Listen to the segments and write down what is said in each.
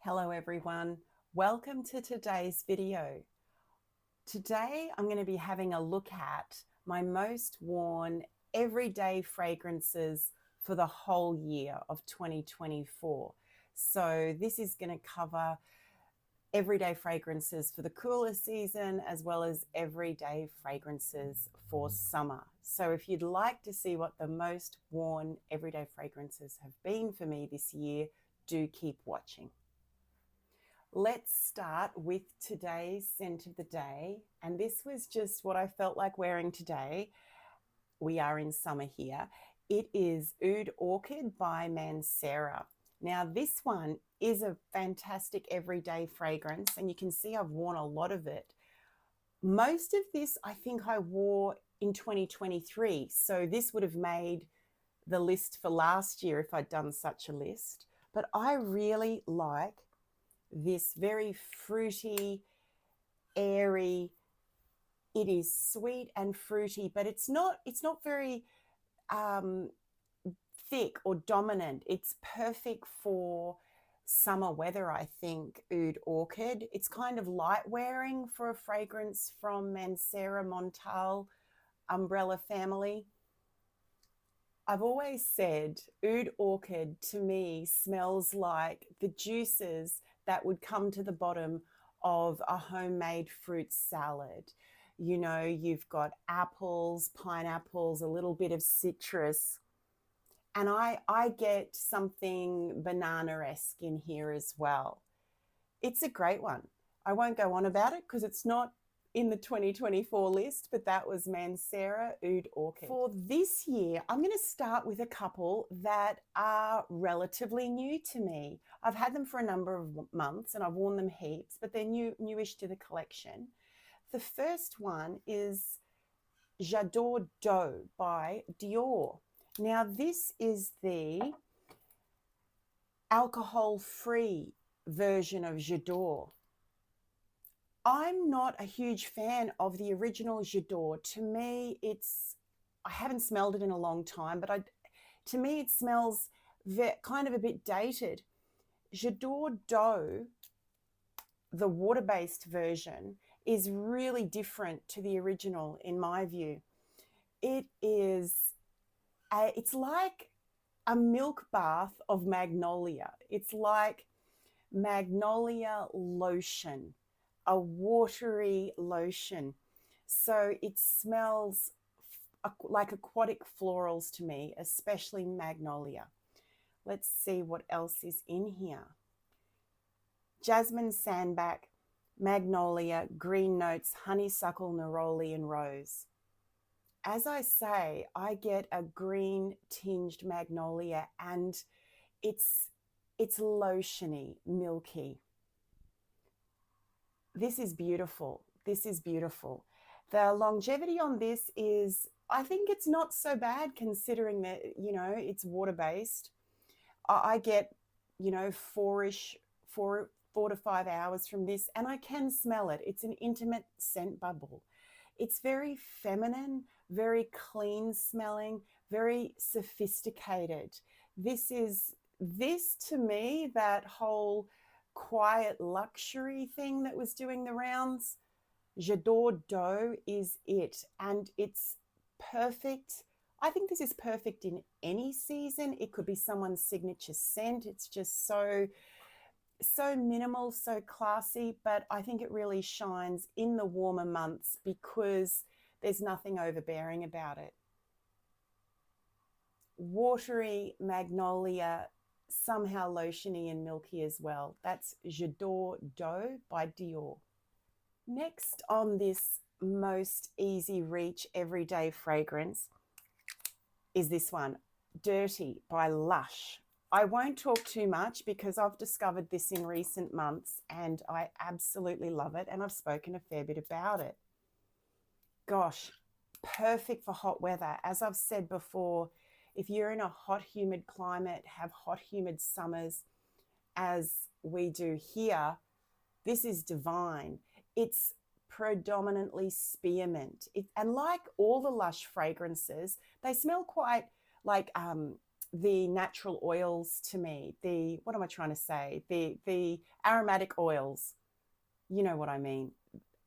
Hello everyone, welcome to today's video. Today I'm going to be having a look at my most worn everyday fragrances for the whole year of 2024. So this is going to cover everyday fragrances for the cooler season as well as everyday fragrances for summer. So if you'd like to see what the most worn everyday fragrances have been for me this year, do keep watching. Let's start with today's scent of the day. And this was just what I felt like wearing today. We are in summer here. It is Oud Orchid by Mancera. Now, this one is a fantastic everyday fragrance, and you can see I've worn a lot of it. Most of this I think I wore in 2023. So this would have made the list for last year if I'd done such a list. But I really like this very fruity, airy. It is sweet and fruity, but it's not very thick or dominant. It's perfect for summer weather, I think, Oud Orchid. It's kind of light wearing for a fragrance from Mancera Montal umbrella family. I've always said Oud Orchid to me smells like the juices that would come to the bottom of a homemade fruit salad. You know, you've got apples, pineapples, a little bit of citrus. And I get something banana-esque in here as well. It's a great one. I won't go on about it because it's not in the 2024 list, but that was Mancera Oud Orchid. For this year, I'm going to start with a couple that are relatively new to me. I've had them for a number of months and I've worn them heaps, but they're newish to the collection. The first one is J'adore D'Eau by Dior. Now, this is the alcohol-free version of J'adore. I'm not a huge fan of the original J'adore. To me, I haven't smelled it in a long time, but to me, it smells kind of a bit dated. J'adore D'Eau, the water-based version, is really different to the original in my view. It's like a milk bath of magnolia. It's like magnolia lotion, a watery lotion. So it smells like aquatic florals to me, especially magnolia. Let's see what else is in here. Jasmine sandback, magnolia, green notes, honeysuckle, neroli, and rose. As I say, I get a green tinged magnolia, and it's lotiony, milky. This is beautiful. This is beautiful. The longevity on this is, I think it's not so bad considering that, you know, it's water-based. I get, you know, 4 to 5 hours from this, and I can smell it. It's an intimate scent bubble. It's very feminine, very clean smelling, very sophisticated. This to me, that whole quiet luxury thing that was doing the rounds. J'adore D'Eau is it, and it's perfect. I think this is perfect in any season. It could be someone's signature scent. It's just so minimal, so classy, but I think it really shines in the warmer months because there's nothing overbearing about it. Watery magnolia, somehow lotiony and milky as well. That's J'adore D'Eau by Dior. Next on this most easy reach everyday fragrance is this one, Dirty by Lush. I won't talk too much because I've discovered this in recent months and I absolutely love it, and I've spoken a fair bit about it. Gosh, perfect for hot weather. As I've said before, if you're in a hot, humid climate, have hot, humid summers, as we do here, this is divine. It's predominantly spearmint. And like all the Lush fragrances, they smell quite like the natural oils to me, what am I trying to say? The aromatic oils, you know what I mean.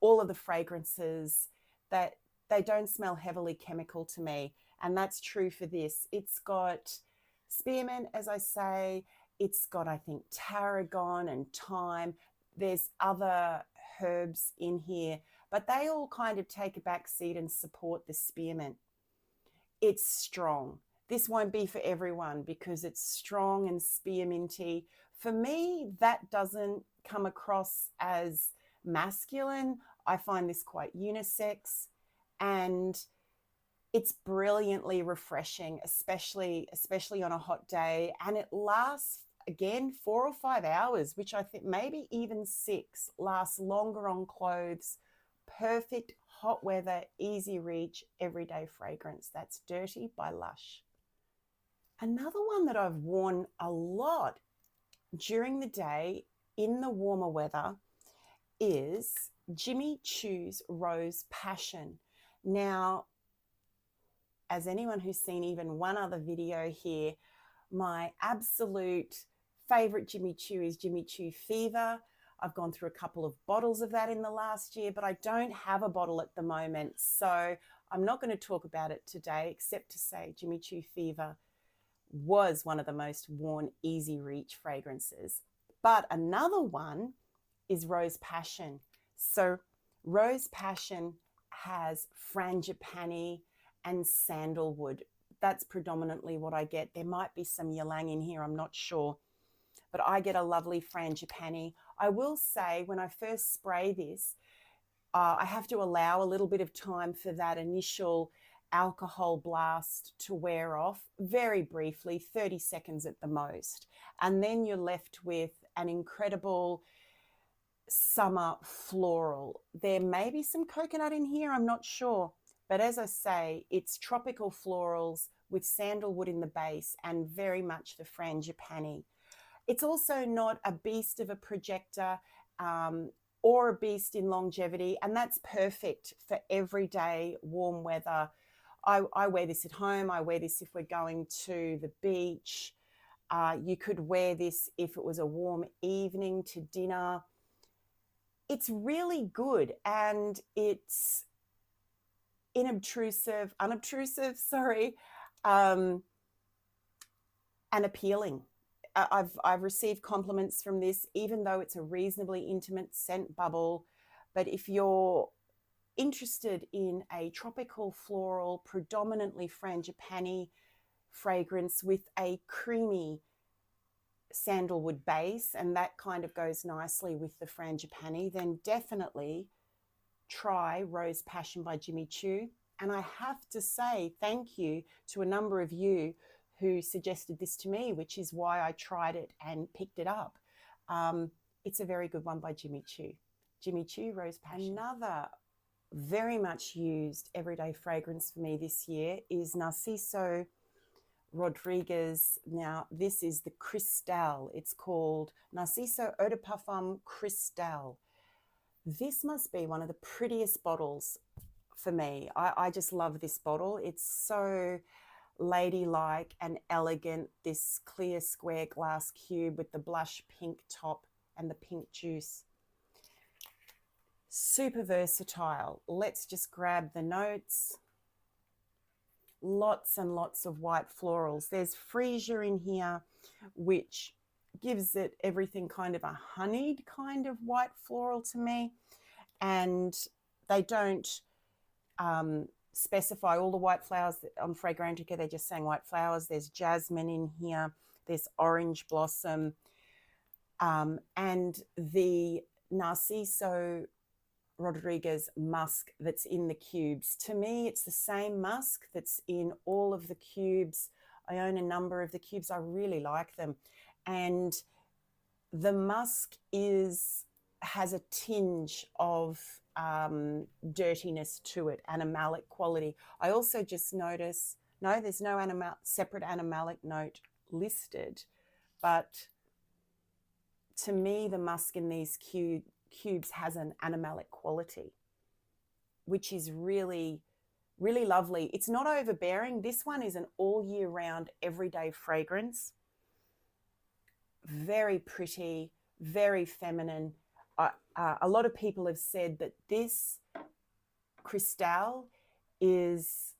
All of the fragrances, that they don't smell heavily chemical to me. And that's true for this. It's got spearmint, as I say. It's got, I think, tarragon and thyme. There's other herbs in here, but they all kind of take a back seat and support the spearmint. It's strong. This won't be for everyone because it's strong and spearminty. For me, that doesn't come across as masculine. I find this quite unisex, and it's brilliantly refreshing, especially on a hot day. And it lasts, again, 4 or 5 hours, which I think maybe even 6, lasts longer on clothes. Perfect hot weather, easy reach, everyday fragrance. That's Dirty by Lush. Another one that I've worn a lot during the day in the warmer weather is Jimmy Choo's Rose Passion. Now, as anyone who's seen even one other video here, my absolute favorite Jimmy Choo is Jimmy Choo Fever. I've gone through a couple of bottles of that in the last year, but I don't have a bottle at the moment. So I'm not going to talk about it today, except to say Jimmy Choo Fever was one of the most worn easy reach fragrances. But another one is Rose Passion. So Rose Passion has frangipani and sandalwood. That's predominantly what I get. There might be some ylang in here, I'm not sure. But I get a lovely frangipani. I will say when I first spray this, I have to allow a little bit of time for that initial alcohol blast to wear off, very briefly, 30 seconds at the most. And then you're left with an incredible summer floral. There may be some coconut in here, I'm not sure. But as I say, it's tropical florals with sandalwood in the base and very much the frangipani. It's also not a beast of a projector or a beast in longevity, and that's perfect for everyday warm weather. I wear this at home. I wear this if we're going to the beach. You could wear this if it was a warm evening to dinner. It's really good, and it's unobtrusive, and appealing. I've received compliments from this, even though it's a reasonably intimate scent bubble. But if you're interested in a tropical floral, predominantly frangipani fragrance with a creamy sandalwood base, and that kind of goes nicely with the frangipani, then definitely try Rose Passion by Jimmy Choo. And I have to say thank you to a number of you who suggested this to me, which is why I tried it and picked it up. It's a very good one by Jimmy Choo. Jimmy Choo Rose Passion. Another very much used everyday fragrance for me this year is Narciso Rodriguez. Now, this is the Cristal. It's called Narciso Eau de Parfum Cristal. This must be one of the prettiest bottles for me. I just love this bottle. It's so ladylike and elegant, this clear square glass cube with the blush pink top and the pink juice. Super versatile. Let's just grab the notes. Lots and lots of white florals. There's freesia in here, which gives it everything kind of a honeyed kind of white floral to me. And they don't specify all the white flowers on Fragrantica. They're just saying white flowers. There's jasmine in here. There's orange blossom. And the Narciso Rodriguez musk that's in the cubes. To me, it's the same musk that's in all of the cubes. I own a number of the cubes. I really like them. And the musk has a tinge of dirtiness to it, animalic quality. I also just notice, no, there's no separate animalic note listed, but to me, the musk in these cubes has an animalic quality, which is really Really lovely. It's not overbearing. This one is an all year round, everyday fragrance. Very pretty, very feminine. A lot of people have said that this Cristal is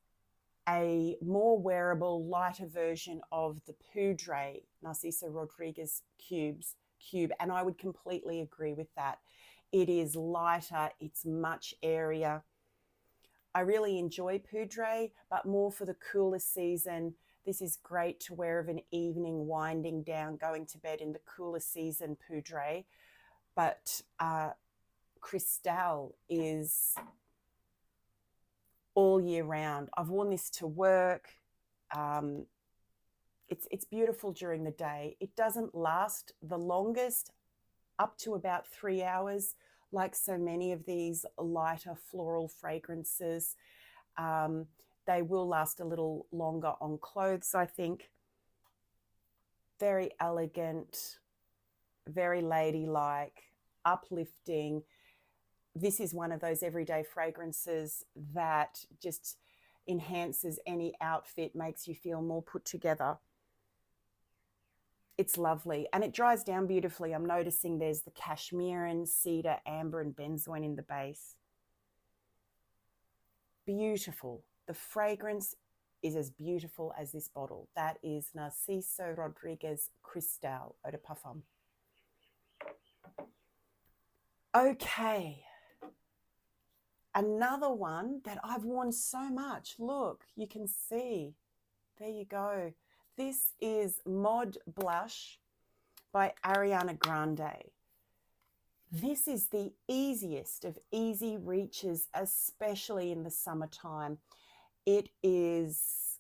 a more wearable, lighter version of the Poudre Narciso Rodriguez cube, and I would completely agree with that. It is lighter, it's much airier. I really enjoy Poudre, but more for the cooler season. This is great to wear of an evening, winding down, going to bed in the cooler season Poudre. But Cristal is all year round. I've worn this to work. It's beautiful during the day. It doesn't last the longest, up to about 3 hours, like so many of these lighter floral fragrances. They will last a little longer on clothes, I think. Very elegant, very ladylike, uplifting. This is one of those everyday fragrances that just enhances any outfit, makes you feel more put together. It's lovely, and it dries down beautifully. I'm noticing there's the cashmere, cedar, amber, and benzoin in the base. Beautiful. The fragrance is as beautiful as this bottle. That is Narciso Rodriguez Cristal Eau de Parfum. Okay. Another one that I've worn so much. Look, you can see. There you go. This is Mod Blush by Ariana Grande. This is the easiest of easy reaches, especially in the summertime. It is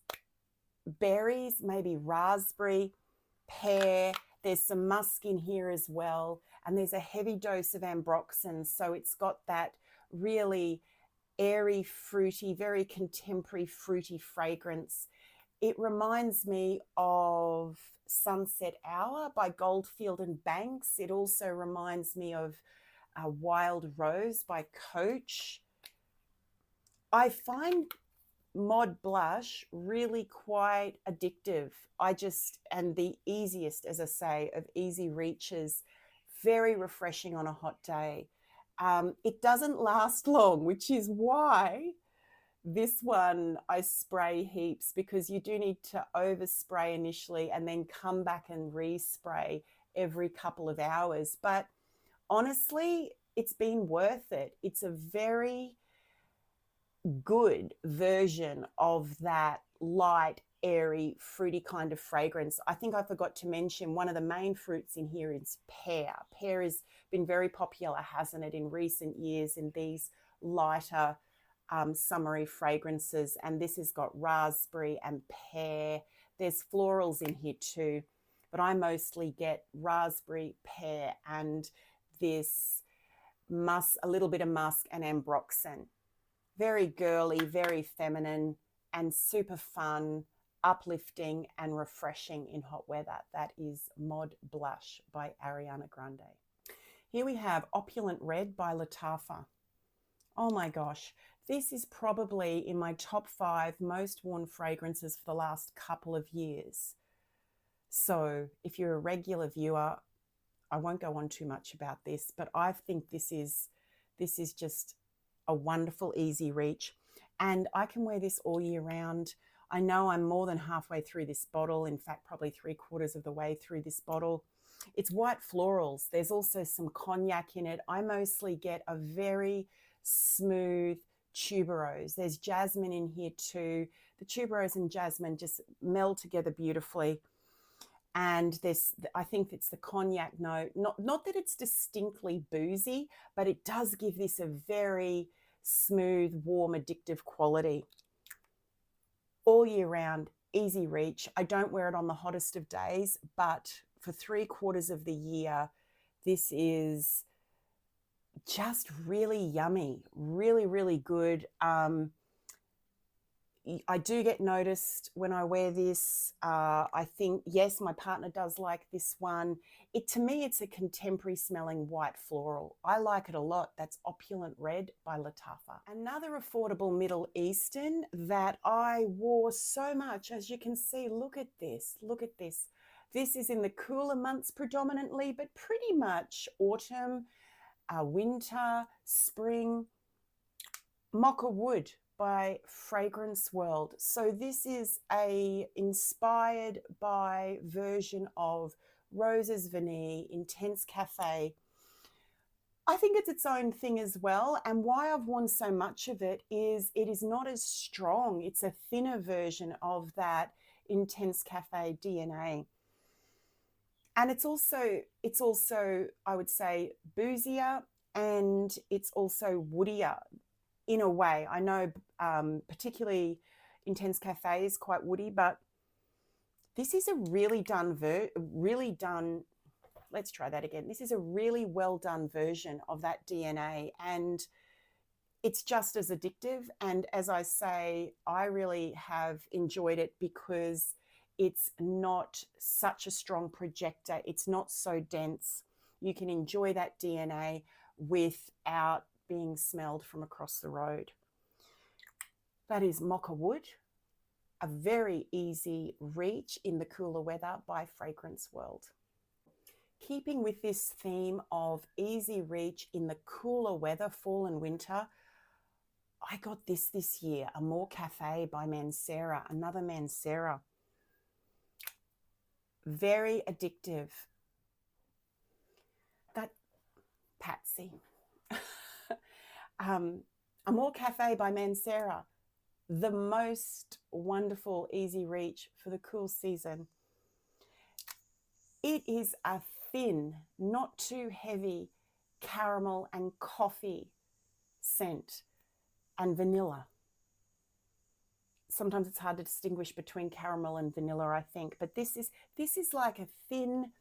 berries, maybe raspberry, pear. There's some musk in here as well. And there's a heavy dose of ambroxan. So it's got that really airy, fruity, very contemporary fruity fragrance. It reminds me of Sunset Hour by Goldfield and Banks. It also reminds me of Wild Rose by Coach. I find Mod Blush really quite addictive. And the easiest, as I say, of easy reaches, very refreshing on a hot day. It doesn't last long, which is why this one I spray heaps, because you do need to overspray initially and then come back and respray every couple of hours. But honestly, it's been worth it. It's a very good version of that light, airy, fruity kind of fragrance. I think I forgot to mention one of the main fruits in here is pear. Pear has been very popular, hasn't it, in recent years in these lighter summery fragrances, and this has got raspberry and pear. There's florals in here too, but I mostly get raspberry, pear, and this musk, a little bit of musk and ambroxan. Very girly, very feminine, and super fun, uplifting and refreshing in hot weather. That is Mod Blush by Ariana Grande. Here we have Opulent Red by Lattafa. Oh my gosh, this is probably in my top 5 most worn fragrances for the last couple of years. So if you're a regular viewer, I won't go on too much about this, but I think this is just a wonderful easy reach, and I can wear this all year round. I know I'm more than halfway through this bottle, in fact probably 3/4 of the way through this bottle. It's white florals. There's also some cognac in it. I mostly get a very smooth tuberose. There's jasmine in here too. The tuberose and jasmine just meld together beautifully. And I think it's the cognac note. Not that it's distinctly boozy, but it does give this a very smooth, warm, addictive quality. All year round, easy reach. I don't wear it on the hottest of days, but for 3/4 of the year, this is just really yummy, really, really good. I do get noticed when I wear this. I think, yes, my partner does like this one. To me, it's a contemporary smelling white floral. I like it a lot. That's Opulent Red by Lattafa. Another affordable Middle Eastern that I wore so much, as you can see, look at this, look at this. This is in the cooler months predominantly, but pretty much autumn, winter, spring. Mocha Wood by Fragrance World. So this is a inspired by version of Rose's Vanille Intense Caffe. I think it's its own thing as well. And why I've worn so much of it is not as strong. It's a thinner version of that Intense Caffe DNA. And it's also, I would say, boozier, and it's also woodier in a way. I know particularly Intense Caffe is quite woody, but this is a really done, let's try that again. This is a really well done version of that DNA, and it's just as addictive. And as I say, I really have enjoyed it because it's not such a strong projector. It's not so dense. You can enjoy that DNA without being smelled from across the road. That is Mocha Wood, a very easy reach in the cooler weather by Fragrance World. Keeping with this theme of easy reach in the cooler weather, fall and winter, I got this year, Amore Caffe by Mancera, another Mancera. Very addictive. That Patsy. Amore Caffe by Mancera, the most wonderful easy reach for the cool season. It is a thin, not too heavy caramel and coffee scent and vanilla. Sometimes it's hard to distinguish between caramel and vanilla, I think, but this is like a thin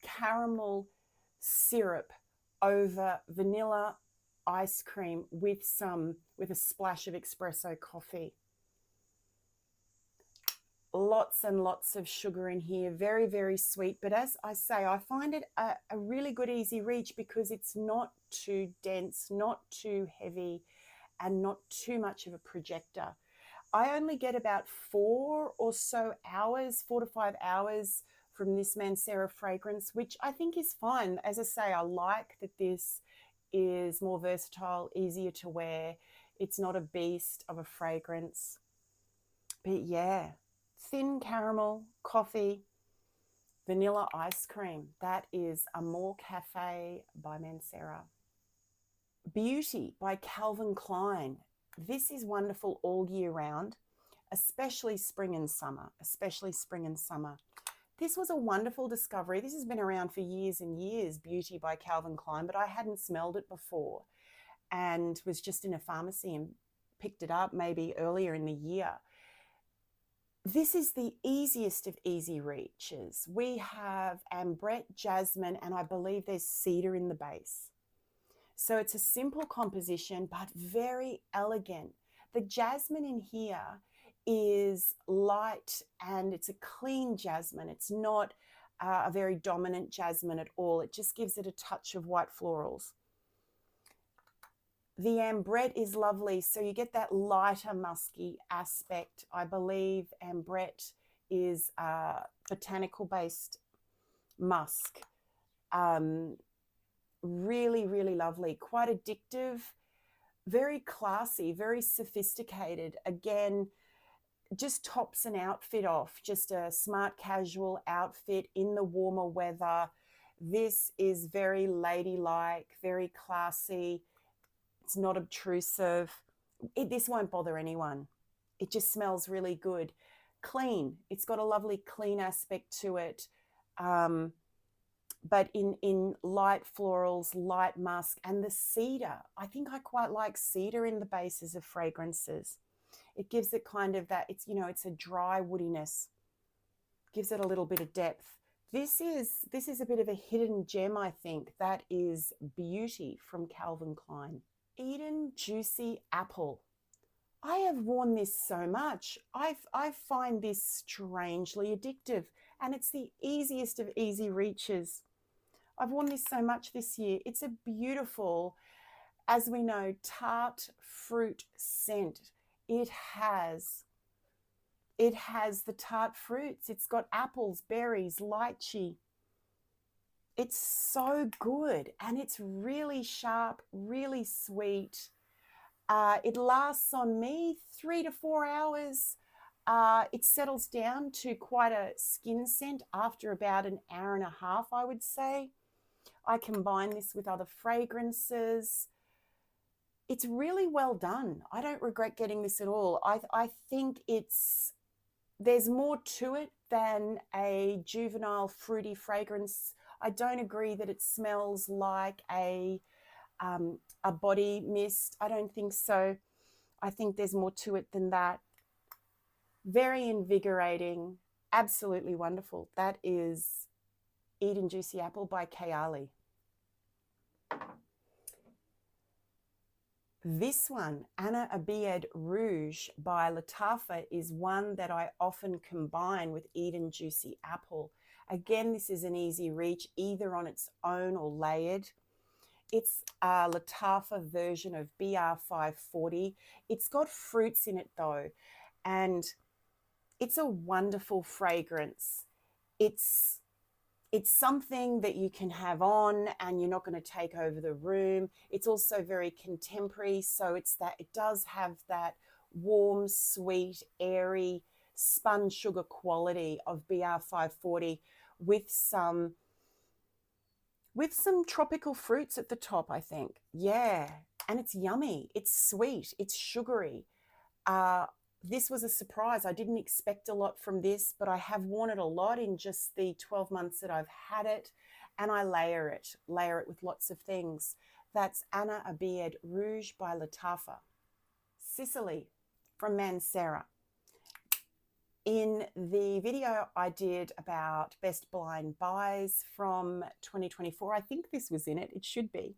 caramel syrup over vanilla ice cream with a splash of espresso coffee. Lots and lots of sugar in here, very, very sweet. But as I say, I find it a really good easy reach because it's not too dense, not too heavy, and not too much of a projector. I only get about 4 or so hours, 4 to 5 hours from this Mancera fragrance, which I think is fine. As I say, I like that this is more versatile, easier to wear. It's not a beast of a fragrance. But yeah, thin caramel, coffee, vanilla ice cream. That is Amore Caffe by Mancera. Beauty by Calvin Klein. This is wonderful all year round, especially spring and summer, This was a wonderful discovery. This has been around for years and years, Beauty by Calvin Klein, but I hadn't smelled it before and was just in a pharmacy and picked it up maybe earlier in the year. This is the easiest of easy reaches. We have ambrette, jasmine, and I believe there's cedar in the base. So it's a simple composition, but very elegant. The jasmine in here is light and it's a clean jasmine. It's not a very dominant jasmine at all. It just gives it a touch of white florals. The ambrette is lovely, so you get that lighter musky aspect. I believe ambrette is a botanical-based musk. Really, really lovely, quite addictive, very classy, very sophisticated. Again, just tops an outfit off, just a smart casual outfit in the warmer weather. This is very ladylike, very classy. It's not obtrusive. This won't bother anyone. It just smells really good. Clean. It's got a lovely clean aspect to it. But in light florals, light musk, and the cedar. I think I quite like cedar in the bases of fragrances. It gives it kind of that, it's a dry woodiness. Gives it a little bit of depth. This is a bit of a hidden gem, I think. That is Beauty from Calvin Klein. Eden Juicy Apple. I have worn this so much. I find this strangely addictive, and it's the easiest of easy reaches. I've worn this so much this year. It's a beautiful, as we know, tart fruit scent. It has it has the tart fruits. It's got apples, berries, lychee. It's so good, and it's really sharp, really sweet. It lasts on me 3 to 4 hours. It settles down to quite a skin scent after about an hour and a half, I would say. I combine this with other fragrances. It's really well done. I don't regret getting this at all. I think there's more to it than a juvenile fruity fragrance. I don't agree that it smells like a body mist. I don't think so. I think there's more to it than that. Very invigorating, absolutely wonderful. That is Eat and Juicy Apple by Kayali. This one, Anna Abiad Rouge by Lattafa, is one that I often combine with Eat and Juicy Apple. Again, this is an easy reach, either on its own or layered. It's a Lattafa version of BR540. It's got fruits in it though, and it's a wonderful fragrance. It's something that you can have on and you're not going to take over the room. It's also very contemporary, so it does have that warm, sweet, airy spun sugar quality of BR540 with some tropical fruits at the top, I think. Yeah, and it's yummy. It's sweet. It's sugary. This was a surprise. I didn't expect a lot from this, but I have worn it a lot in just the 12 months that I've had it, and I layer it with lots of things. That's Anna Abiad Rouge by Lattafa. Sicily from Mancera. In the video I did about best blind buys from 2024, I think this was in it. It should be,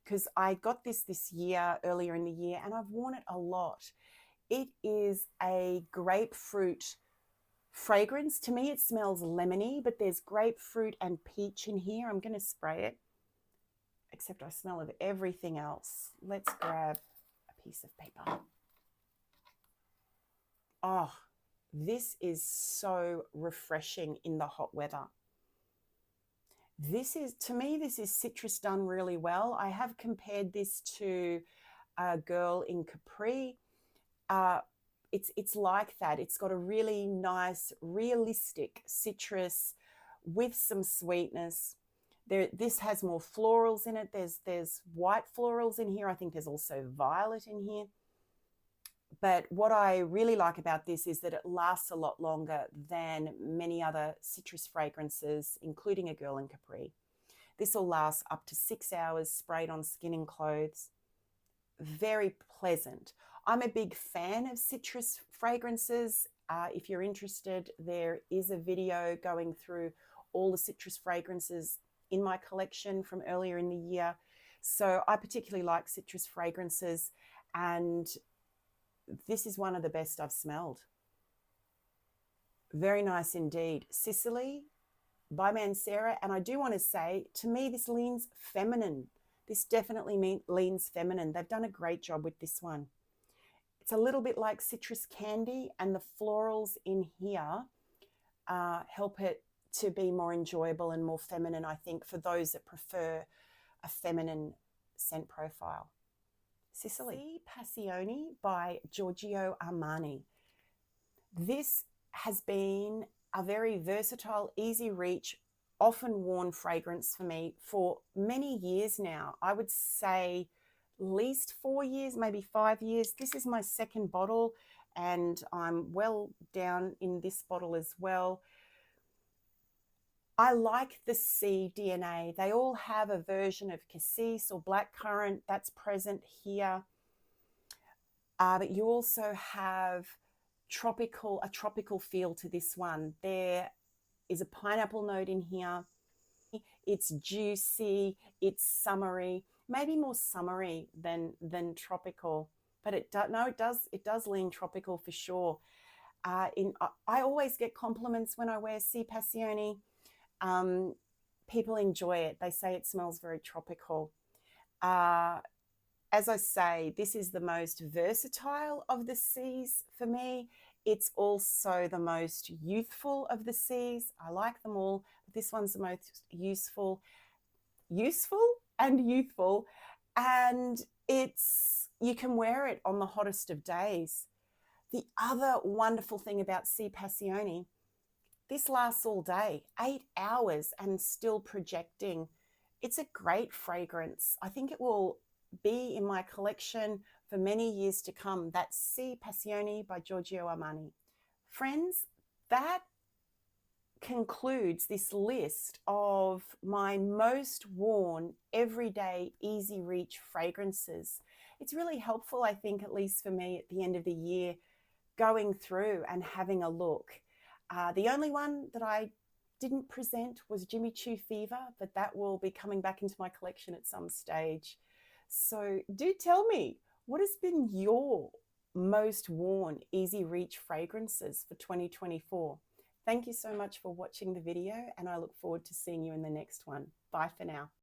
because I got this year, earlier in the year, and I've worn it a lot. It is a grapefruit fragrance. To me, it smells lemony, but there's grapefruit and peach in here. I'm going to spray it, except I smell of everything else. Let's grab a piece of paper. Oh, this is so refreshing in the hot weather. To me, this is citrus done really well. I have compared this to a girl in Capri. It's like that. It's got a really nice, realistic citrus with some sweetness. This has more florals in it. There's white florals in here. I think there's also violet in here. But what I really like about this is that it lasts a lot longer than many other citrus fragrances, including a girl in Capri. This will last up to 6 hours sprayed on skin and clothes. Very pleasant. I'm a big fan of citrus fragrances. If you're interested, there is a video going through all the citrus fragrances in my collection from earlier in the year. So I particularly like citrus fragrances, and this is one of the best I've smelled. Very nice indeed. Sicily by Mancera. And I do want to say, to me, this leans feminine. This definitely leans feminine. They've done a great job with this one. It's a little bit like citrus candy, and the florals in here help it to be more enjoyable and more feminine, I think, for those that prefer a feminine scent profile. Sicily Passione by Giorgio Armani. This has been a very versatile, easy reach, often worn fragrance for me for many years now. I would say at least 4 years, maybe 5 years. This is my second bottle, and I'm well down in this bottle as well. I like the sea DNA. They all have a version of cassis or blackcurrant that's present here. But you also have a tropical feel to this one. There is a pineapple note in here. It's juicy, it's summery, maybe more summery than tropical. but it does lean tropical for sure. I always get compliments when I wear Si Passione. People enjoy it. They say it smells very tropical. As I say, this is the most versatile of the Cs for me. It's also the most youthful of the Cs. I like them all, but this one's the most useful and youthful. And you can wear it on the hottest of days. The other wonderful thing about Si Passione, this lasts all day, 8 hours and still projecting. It's a great fragrance. I think it will be in my collection for many years to come. That's Si Passione by Giorgio Armani. Friends, that concludes this list of my most worn everyday easy reach fragrances. It's really helpful, I think, at least for me at the end of the year, going through and having a look. The only one that I didn't present was Jimmy Choo Fever, but that will be coming back into my collection at some stage. So do tell me, what has been your most worn easy reach fragrances for 2024? Thank you so much for watching the video, and I look forward to seeing you in the next one. Bye for now.